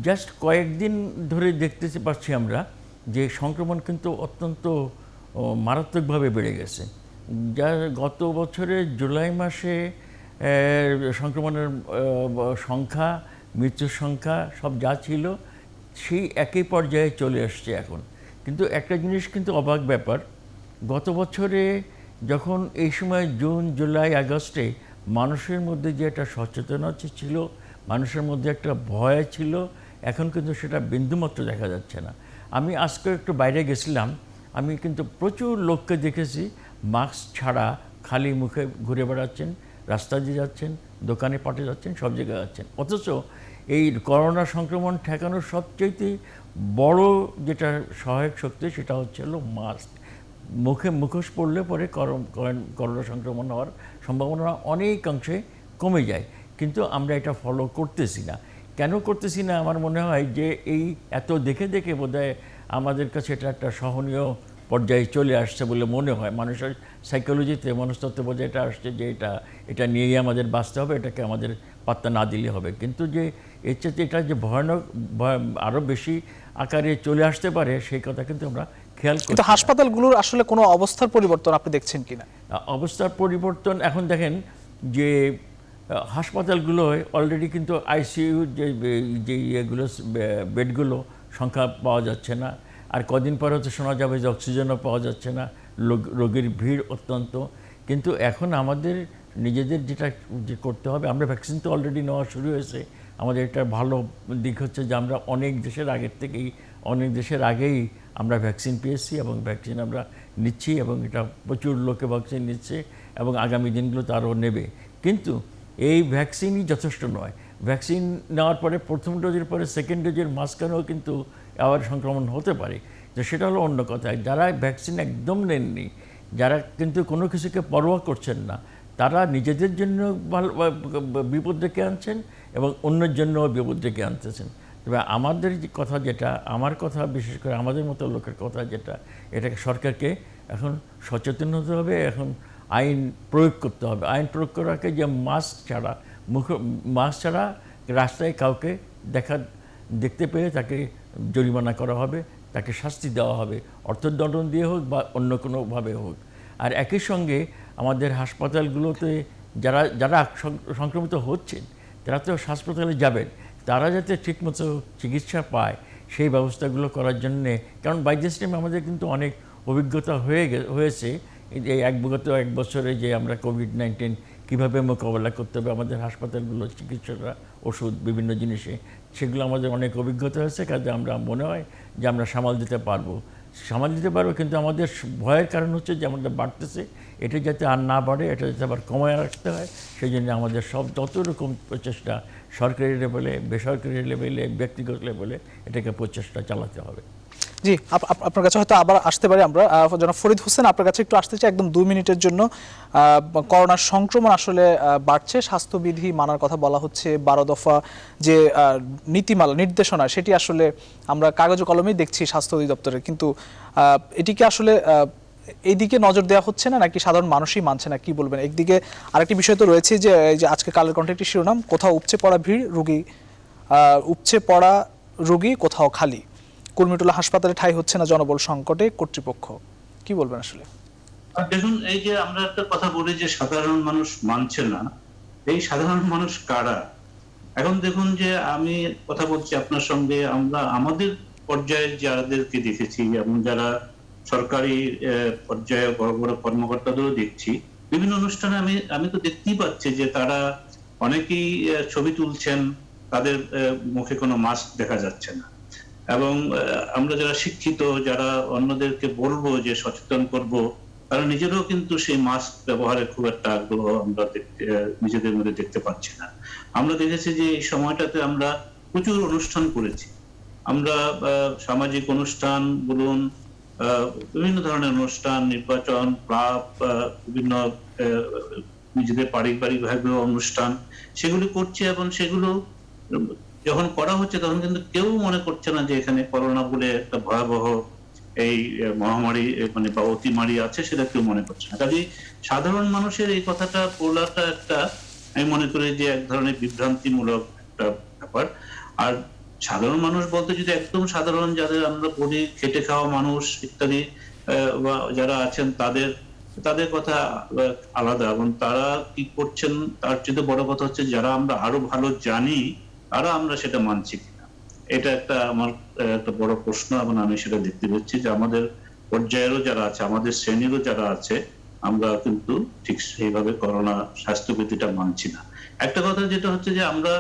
জাস্ট কয়েকদিন ধরে দেখতে পাচ্ছি আমরা যে সংক্রমণ কিন্তু অত্যন্ত মারাত্মকভাবে বেড়ে গেছে। যা গত বছরের জুলাই মাসে সংক্রমণের সংখ্যা, মৃত্যুর সংখ্যা সব যা ছিল সেই একই পর্যায়ে চলে আসছে এখন। কিন্তু একটা জিনিস কিন্তু অবাক ব্যাপার, গত বছরে যখন এই সময় জুন, জুলাই, আগস্টে মানুষের মধ্যে যে একটা সচেতনতা ছিল, মানুষের মধ্যে একটা ভয় ছিল, এখন কিন্তু সেটা বিন্দুমাত্র দেখা যাচ্ছে না। আমি আজকে একটু বাইরে গেছিলাম, আমি কিন্তু প্রচুর লোককে দেখেছি মাস্ক ছাড়া খালি মুখে ঘুরে বেড়াচ্ছেন, রাস্তা দিয়ে যাচ্ছেন, দোকানে পাটে যাচ্ছেন, সব জায়গায় যাচ্ছেন। অথচ এই করোনা সংক্রমণ ঠেকানোর সবচেয়ে বড় যেটা সহায়ক শক্তি, সেটা হচ্ছে হলো মাস্ক। মুখোশ পড়লে পরে করোনা সংক্রমণ হওয়ার সম্ভাবনা অনেকাংশে কমে যায়, কিন্তু আমরা এটা ফলো করতেছি না। কেন করতেছি না? আমার মনে হয় যে এই এত দেখে দেখে বোধহয় আমাদের কাছে এটা একটা সহনীয় পর্যায়ে চলে আসছে বলে মনে হয়। মানুষের সাইকোলজিতে, মনস্তত্ত্বে বোধহয় এটা আসছে যে এটা নিয়েই আমাদের বাঁচতে হবে, এটাকে আমাদের পাত্তা না দিলে হবে। কিন্তু যে এর চেয়ে এটা যে ভয়ানক, আরও বেশি আকারে চলে আসতে পারে, সেই কথা কিন্তু আমরা খেয়াল করি। কিন্তু হাসপাতালগুলোর আসলে কোনো অবস্থার পরিবর্তন আপনি দেখছেন কিনা? অবস্থার পরিবর্তন এখন দেখেন যে হাসপাতালগুলোয় অলরেডি কিন্তু আইসিইউ যে ইয়েগুলো, বেডগুলো সংখ্যা পাওয়া যাচ্ছে না। আর কদিন পর হয়তো শোনা যাবে যে অক্সিজেনও পাওয়া যাচ্ছে না, রোগীর ভিড় অত্যন্ত। কিন্তু এখন আমাদের নিজেদের যেটা করতে হবে, আমরা ভ্যাকসিন তো অলরেডি নেওয়া শুরু হয়েছে। আমাদের একটা ভালো দিক হচ্ছে যে আমরা অনেক দেশের আগেই আমরা ভ্যাকসিন পেয়েছি এবং ভ্যাকসিন আমরা নিচ্ছি, এবং এটা প্রচুর লোকে ভ্যাকসিন নিচ্ছে এবং আগামী দিনগুলো তারও নেবে। কিন্তু এই ভ্যাকসিনই যথেষ্ট নয়। ভ্যাকসিন নেওয়ার পরে প্রথম ডোজের পরে সেকেন্ড ডোজের মাঝখানেও কিন্তু আবার সংক্রমণ হতে পারে। তো সেটা হলো অন্য কথা। যারা ভ্যাকসিন একদম নেননি, যারা কিন্তু কোনো কিছুকে পরোয়া করছেন না, তারা নিজেদের জন্য বিপদ ডেকে আনছেন এবং অন্যের জন্যও বিপদ ডেকে আনতেছেন। তবে আমাদের যে কথা, যেটা আমার কথা, বিশেষ করে আমাদের মতো লোকের কথা যেটা, এটাকে সরকারকে এখন সচেতন হতে হবে, এখন আইন প্রয়োগ করতে হবে। আইন প্রয়োগ করাকে যে মাস্ক ছাড়া রাস্তায় কাউকে দেখতে পেয়ে তাকে জরিমানা করা হবে, তাকে শাস্তি দেওয়া হবে, অর্থদণ্ড দিয়ে হোক বা অন্য কোনোভাবে হোক। আর একই সঙ্গে আমাদের হাসপাতালগুলোতে যারা সংক্রমিত হচ্ছেন, তারা তো হাসপাতালে যাবেন, তারা যাতে ঠিকমতো চিকিৎসা পায় সেই ব্যবস্থাগুলো করার জন্যে। কারণ বাই দিস টাইম আমাদের কিন্তু অনেক অভিজ্ঞতা হয়েছে এই বিগত এক বছরে, যে আমরা কোভিড-19 কীভাবে মোকাবেলা করতে হবে, আমাদের হাসপাতালগুলো, চিকিৎসকরা, ওষুধ, বিভিন্ন জিনিসে, সেগুলো আমাদের অনেক অভিজ্ঞতা হয়েছে। কাজে আমরা মনে হয় যে আমরা সামাল দিতে পারবো। কিন্তু আমাদের ভয়ের কারণ হচ্ছে যে আমাদের বাড়তেছে, এটা যাতে আর না বাড়ে, এটা যাতে আবার কমায় রাখতে হয়। সেই জন্য আমাদের যত রকম প্রচেষ্টা, সরকারি লেভেলে, বেসরকারি লেভেলে, ব্যক্তিগত লেভেলে, এটাকে প্রচেষ্টা চালাতে হবে। জি, আপনার কাছে হয়তো আবার আসতে পারি আমরা। জনাব ফরিদ হোসেন, আপনার কাছে একটু আসতে চাই একদম 2 মিনিটের জন্য। করোনার সংক্রমণ আসলে বাড়ছে, স্বাস্থ্যবিধি মানার কথা বলা হচ্ছে, 12 দফা যে নীতিমালা, নির্দেশনা, সেটি আসলে আমরা কাগজে কলমেই দেখছি স্বাস্থ্য অধিদপ্তরের। কিন্তু এটিকে আসলে এইদিকে নজর দেওয়া হচ্ছে না, নাকি সাধারণ মানুষই মানছে না, কি বলবেন? একদিকে আরেকটি বিষয় তো রয়েছে যে আজকে কালের কণ্ঠে একটি শিরোনাম, কোথাও উপচে পড়া ভিড়, রোগী কোথাও খালি। কুর্মিটোলা হাসপাতালে ঠাঁই হচ্ছে না জনবল সংকটে, কর্তৃপক্ষ কি বলবেন আসলে? দেখুন, এই যে আমরা একটা কথা বলি যে সাধারণ মানুষ মানছে না, এই সাধারণ মানুষ কারা? এখন দেখুন যে আমি কথা বলছি আপনার সঙ্গে, আমরা আমাদের পর্যায়ে যাদেরকে দেখেছি, যেমন যারা সরকারি পর্যায়ে বড় বড় কর্মকর্তাদেরও দেখছি, বিভিন্ন অনুষ্ঠানে আমি তো দেখতেই পাচ্ছি যে তারা অনেকেই ছবি তুলছেন, তাদের মুখে কোনো মাস্ক দেখা যাচ্ছে না। এবং আমরা যারা শিক্ষিত, যারা অন্যদেরকে বলবো যে সচেতন করব, তারা নিজেরাও কিন্তু সেই মাস্ক ব্যবহারে খুব একটা আগ্রহ আমরা নিজেদের মধ্যে দেখতে পাচ্ছি না। আমরা দেখেছি যে এই সময়টাতে আমরা প্রচুর অনুষ্ঠান করেছি। আমরা সামাজিক অনুষ্ঠান বলুন, বিভিন্ন ধরনের অনুষ্ঠান, নির্বাচন, ক্লাব, বিভিন্ন নিজেদের পারিবারিক ভাবে অনুষ্ঠান, সেগুলি করছি এবং সেগুলো যখন করা হচ্ছে তখন কিন্তু কেউ মনে করছে না যে এখানে করোনা বলে একটা ভয়াবহ এই মহামারী মানে বা অতিমারী আছে, সেটা কেউ মনে করছে না। কাজেই সাধারণ মানুষের এই কথাটা বলাটা একটা, আমি মনে করি যে এক ধরনের বিভ্রান্তিমূলক একটা ব্যাপার। আর সাধারণ মানুষ বলতে যদি একদম সাধারণ যাদের আমরা বলি খেটে খাওয়া মানুষ ইত্যাদি বা যারা আছেন তাদের কথা আলাদা, এবং তারা কি করছেন তার চেয়ে বড় কথা হচ্ছে যারা আমরা আরো ভালো জানি তারা আমরা সেটা মানছি কিনা। এটা একটা আমার একটা বড় প্রশ্ন, এবং আমি সেটা দেখতে পাচ্ছি যে আমাদের পর্যায়েরও যারা আছে, আমাদের শ্রেণীরও যারা আছে, আমরা কিন্তু ঠিক সেইভাবে করোনা স্বাস্থ্যবিধিটা মানছি না। একটা কথা যেটা হচ্ছে যে আমরা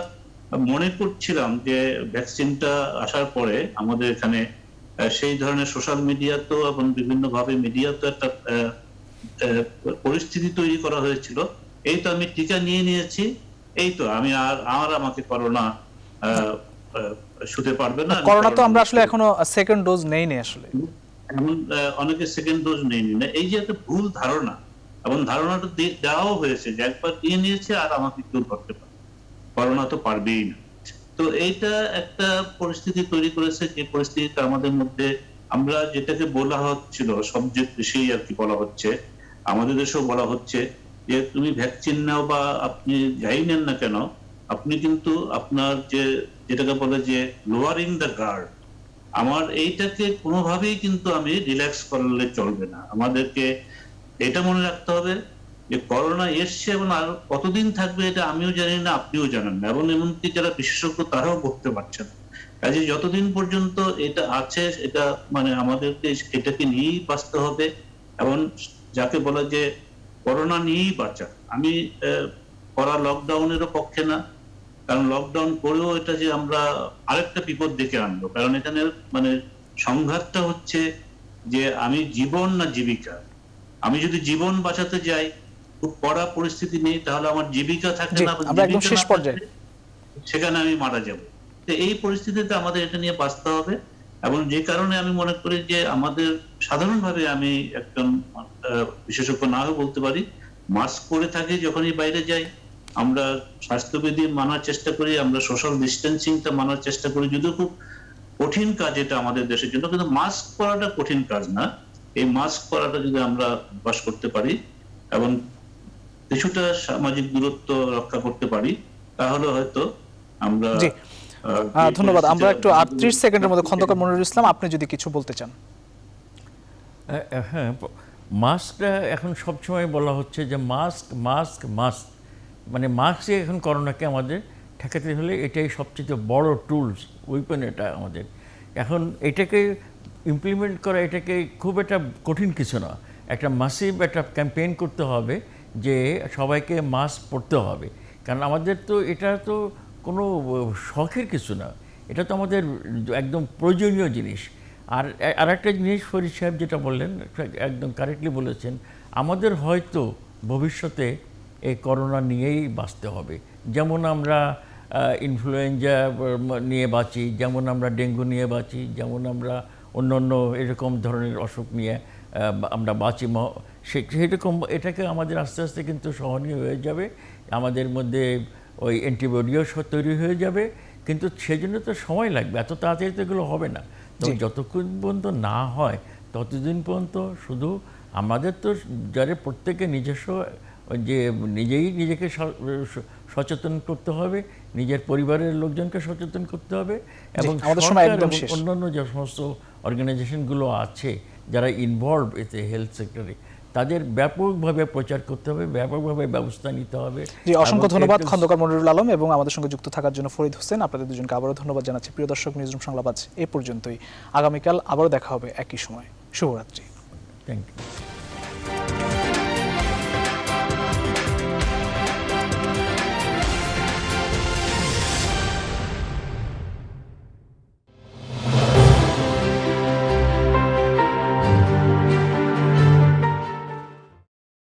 মনে করছিলাম যে ভ্যাকসিনটা আসার পরে আমাদের এখানে সেই ধরনের সোশ্যাল মিডিয়া তো এবং বিভিন্ন ভাবে মিডিয়া তো একটা পরিস্থিতি তৈরি করা হয়েছিল, এই তো আমি টিকা নিয়ে নিয়েছি, এই তো আমি আর আমাকে করোনা শুতে পারবে না। করোনা তো আমরা আসলে এখনো সেকেন্ড ডোজ নেইনি আসলে, এমন অনেকে সেকেন্ড ডোজ নেয়নি না, এই যে একটা ভুল ধারণা, এবং ধারণাটা দেওয়াও হয়েছে যে একবার নিয়ে নিয়েছে আর আমাকে কেউ ধরতে পারবে, করোনা তো পারবেই না। তো এইটা একটা পরিস্থিতি তৈরি করেছে, যে পরিস্থিতিতে আমাদের মধ্যে আমরা যেটাকে বলা হচ্ছিল সবচেয়ে বেশি আর কি বলা হচ্ছে, আমাদের দেশেও বলা হচ্ছে যে তুমি ভ্যাকসিন নাও বা আপনি যাই নেন না কেন, আপনি কিন্তু আপনার যেটাকে বলে যে লোয়ারিং দ্য গার্ড, আমার এইটাকে কোনোভাবেই কিন্তু আমি রিল্যাক্স করলে চলবে না। আমাদেরকে এটা মনে রাখতে হবে যে করোনা এসছে এবং আর কতদিন থাকবে এটা আমিও জানি না, আপনিও জানেন না, এবং এমনকি যারা বিশেষজ্ঞ তারাও বলতে পারছেন না। কাজে যতদিন পর্যন্ত এটা আছে এটা মানে আমাদেরকে এটাকে নিয়েই বাঁচতে হবে, এবং যাকে বলা যে করোনা নিয়েই বাঁচা। আমি করা লকডাউনেরও পক্ষে না, কারণ লকডাউন করেও এটা যে আমরা আরেকটা বিপদ ডেকে আনবো, কারণ এখানে মানে সংঘাতটা হচ্ছে যে আমি জীবন না জীবিকা। আমি যদি জীবন বাঁচাতে যাই, খুব কড়া পরিস্থিতি নেই, তাহলে আমার জীবিকা থাকে না, আমরা একদম শেষ পর্যায়ে, সেখানে আমি মারা যাব। তো এই পরিস্থিতিতে আমাদের এটা নিয়ে বাঁচতে হবে, এবং যে কারণে আমি মনে করি যে আমাদের সাধারণভাবে, আমি একজন বিশেষজ্ঞ নাও বলতে পারি, মাস্ক পরে থাকি যখনই বাইরে যাই, আমরা স্বাস্থ্যবিধি মানার চেষ্টা করি, আমরা সোশ্যাল ডিস্টেন্সিংটা মানার চেষ্টা করি, যদিও খুব কঠিন কাজ এটা আমাদের দেশের জন্য, কিন্তু মাস্ক পরাটা কঠিন কাজ না। এই মাস্ক পরাটা যদি আমরা অভ্যাস করতে পারি এবং কিছুটা সামাজিক দূরত্ব রক্ষা করতে পারি, তাহলে হয়তো আমরা ধন্যবাদ। আমরা একটু ৩৮ সেকেন্ডের মধ্যে খন্দকার মনিরুল ইসলাম, আপনি যদি কিছু বলতে চান। হ্যাঁ, মাস্কটা এখন সবসময় বলা হচ্ছে যে মাস্ক মাস্ক মাস্ক, মানে মাস্কই এখন করোনাকে আমাদের ঠেকাতে হলে এটাই সবচেয়ে বড় টুলস, উইপন এটা আমাদের। এখন এটাকে ইমপ্লিমেন্ট করা এটাকে খুব একটা কঠিন কিছু না, একটা মাসিভ একটা ক্যাম্পেইন করতে হবে যে সবাইকে মাস্ক পরতে হবে, কারণ আমাদের তো এটা তো কোনো শখের কিছু না, এটা তো আমাদের একদম প্রয়োজনীয় জিনিস। আর একটা জিনিস ফরিদ সাহেব যেটা বললেন একদম কারেক্টলি বলেছেন, আমাদের হয়তো ভবিষ্যতে এই করোনা নিয়েই বাঁচতে হবে, যেমন আমরা ইনফ্লুয়েঞ্জা নিয়ে বাঁচি, যেমন আমরা ডেঙ্গু নিয়ে বাঁচি, যেমন আমরা অন্য এরকম ধরনের অসুখ নিয়ে আমরা বাঁচি, সেরকম এটাকে আমাদের আস্তে আস্তে কিন্তু সহনীয় হয়ে যাবে, আমাদের মধ্যে ওই অ্যান্টিবডিও তৈরি হয়ে যাবে, কিন্তু সেজন্য তো সময় লাগবে, এত তাড়াতাড়ি তো এগুলো হবে না। তবে যতক্ষণ পর্যন্ত না হয় ততদিন পর্যন্ত শুধু আমাদের তো যারা প্রত্যেকে নিজস্ব যে নিজেকে সচেতন করতে হবে, নিজের পরিবারের লোকজনকে সচেতন করতে হবে, এবং অন্যান্য যে সমস্ত অর্গানাইজেশনগুলো আছে যারা ইনভলভ এতে হেলথ সেক্টরে, তাদের ব্যাপকভাবে প্রচার করতে হবে, ব্যাপকভাবে ব্যবস্থা নিতে হবে। জি, অসংখ্য ধন্যবাদ খন্দকার মনিরুল আলম এবং আমাদের সঙ্গে যুক্ত থাকার জন্য ফরিদ হোসেন, আপনাদের দুজনকে আবারও ধন্যবাদ জানাচ্ছি। প্রিয় দর্শক, নিউজরুম সংলাপ আজ এ পর্যন্তই। আগামীকাল আবারও দেখা হবে একই সময়। শুভরাত্রি। Thank you.